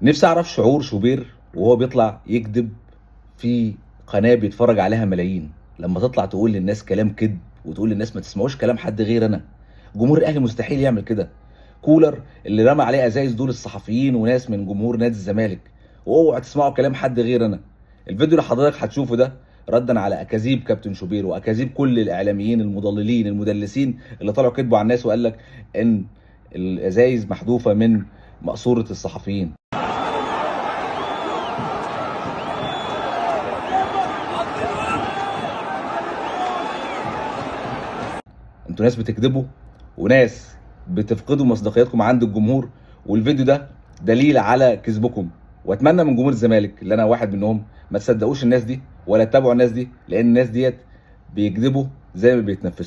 نفسي اعرف شعور شوبير وهو بيطلع يكذب في قناه بيتفرج عليها ملايين، لما تطلع تقول للناس كلام كذب وتقول للناس ما تسمعوش كلام حد غير انا. جمهور الاهلي مستحيل يعمل كده. كولر اللي رمى عليه ازايز دول الصحفيين وناس من جمهور نادي الزمالك، واوعوا تسمعوا كلام حد غير انا. الفيديو اللي حضرتك هتشوفه ده ردا على اكاذيب كابتن شوبير واكاذيب كل الاعلاميين المضللين المدلسين اللي طلعوا كذبوا على الناس وقال لك ان الازايز محذوفه من مقصوره الصحفيين. انتوا ناس بتكذبوا وناس بتفقدوا مصداقيتكم عند الجمهور، والفيديو ده دليل على كذبكم. واتمنى من جمهور الزمالك اللي انا واحد منهم ما تصدقوش الناس دي ولا تتابعوا الناس دي، لان الناس ديت بيكذبوا زي ما بيتنفسوا.